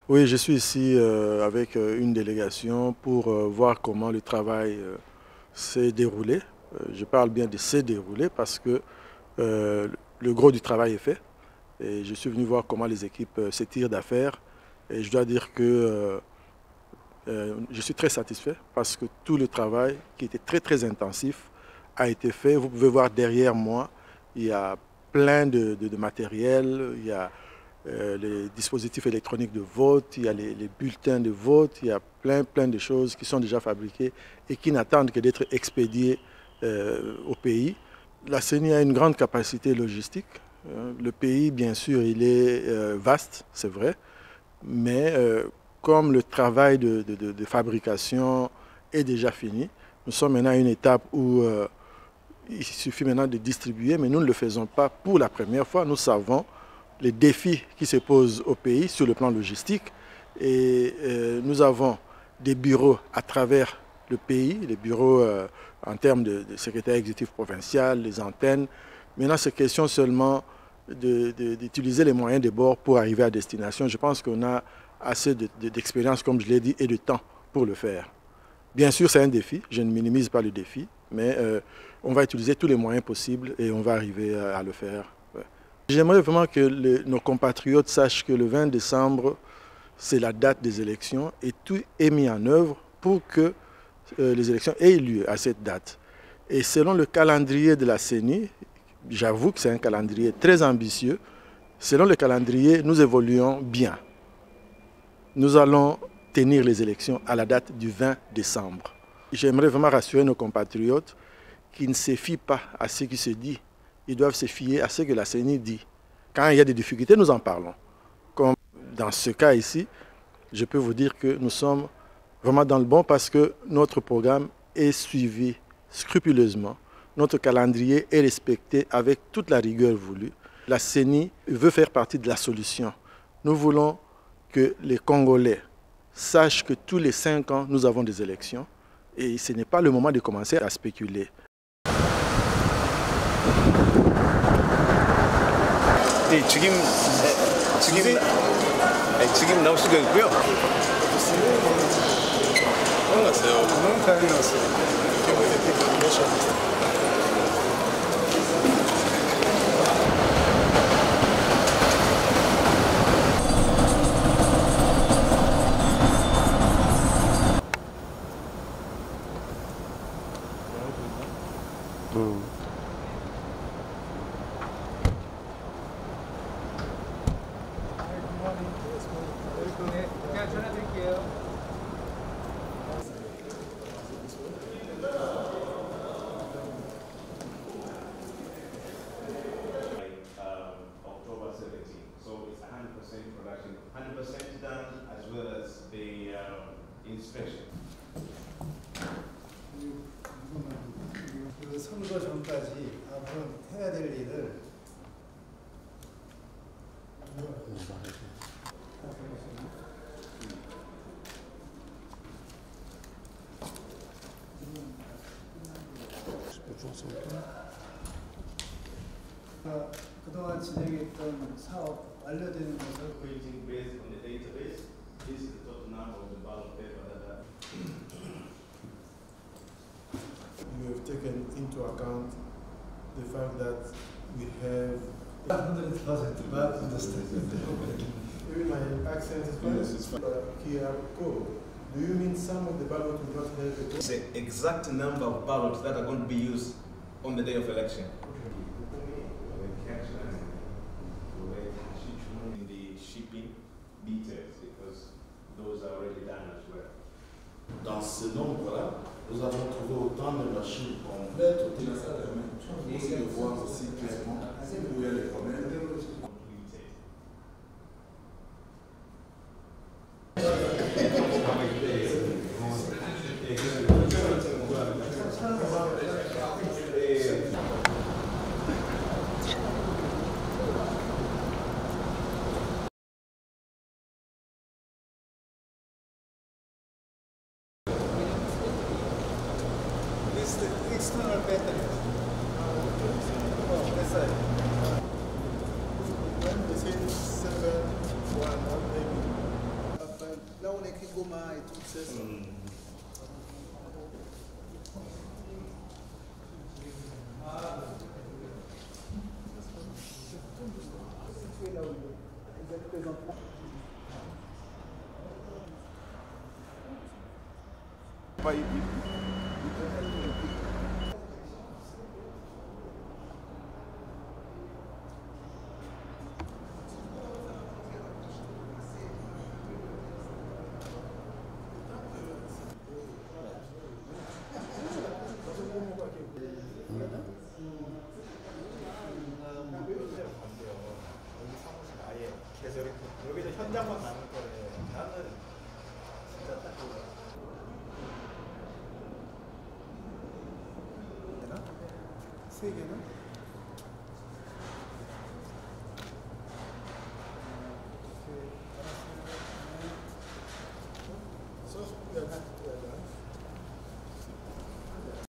Oui, je suis ici avec une délégation pour voir comment le travail s'est déroulé. Je parle bien de s'est déroulé parce que euh, le gros du travail est fait. Et je suis venu voir comment les équipes se tirent d'affaire. Et je dois dire que je suis très satisfait parce que tout le travail qui était très très intensif a été fait. Vous pouvez voir derrière moi, il y a plein de matériel, il y a les dispositifs électroniques de vote, il y a les bulletins de vote, il y a plein de choses qui sont déjà fabriquées et qui n'attendent que d'être expédiées au pays. La CENI a une grande capacité logistique. Le pays, bien sûr, il est vaste, c'est vrai, mais comme le travail de fabrication est déjà fini, nous sommes maintenant à une étape où il suffit maintenant de distribuer, mais nous ne le faisons pas pour la première fois. Nous savons les défis qui se posent au pays sur le plan logistique et nous avons des bureaux à travers le pays, les bureaux en termes de secrétaire exécutif provincial, les antennes. Maintenant, c'est question seulement d'utiliser les moyens de bord pour arriver à destination. Je pense qu'on a assez d'expérience, comme je l'ai dit, et de temps pour le faire. Bien sûr, c'est un défi, je ne minimise pas le défi, mais on va utiliser tous les moyens possibles et on va arriver à le faire. Ouais. J'aimerais vraiment que nos compatriotes sachent que le 20 décembre, c'est la date des élections et tout est mis en œuvre pour que les élections aient lieu à cette date. Et selon le calendrier de la CENI, j'avoue que c'est un calendrier très ambitieux, selon le calendrier, nous évoluons bien. Nous allons tenir les élections à la date du 20 décembre. J'aimerais vraiment rassurer nos compatriotes qui ne se fient pas à ce qui se dit. Ils doivent se fier à ce que la CENI dit. Quand il y a des difficultés, nous en parlons. Comme dans ce cas ici, je peux vous dire que nous sommes vraiment dans le bon parce que notre programme est suivi scrupuleusement. Notre calendrier est respecté avec toute la rigueur voulue. La CENI veut faire partie de la solution. Nous voulons que les Congolais sachent que tous les 5 ans, nous avons des élections et ce n'est pas le moment de commencer à spéculer. 지금 나오시고 있고요. October 17. So it's 100% production, 100% done as well as the inspection. 그 선거 전까지 앞으로 해야 될 일을 그동안 진행했던 사업 완료되는 것을 Printing based on the database, this is the total number of the ballot paper that You have taken into account the fact that we have 100% but understand. Even my accent is fine. Yes, it's fine. QR code. Do you mean some of the ballot will not have a code? the exact number of ballots that are going to be used on the day of election. In the shipping details, because those are already done as well. Dans ce nombre-là, nous avons trouvé autant de machines complètes au téléphone. Vous pouvez le voir aussi clairement où il y a les problèmes. This is the external battery. That's it. When they say 7, 1, maybe 고구마 et tout ça. 그래서 여기서 현장만 나눌 거래. 나는 진짜 딱 그거. 되나? 세 개는? So,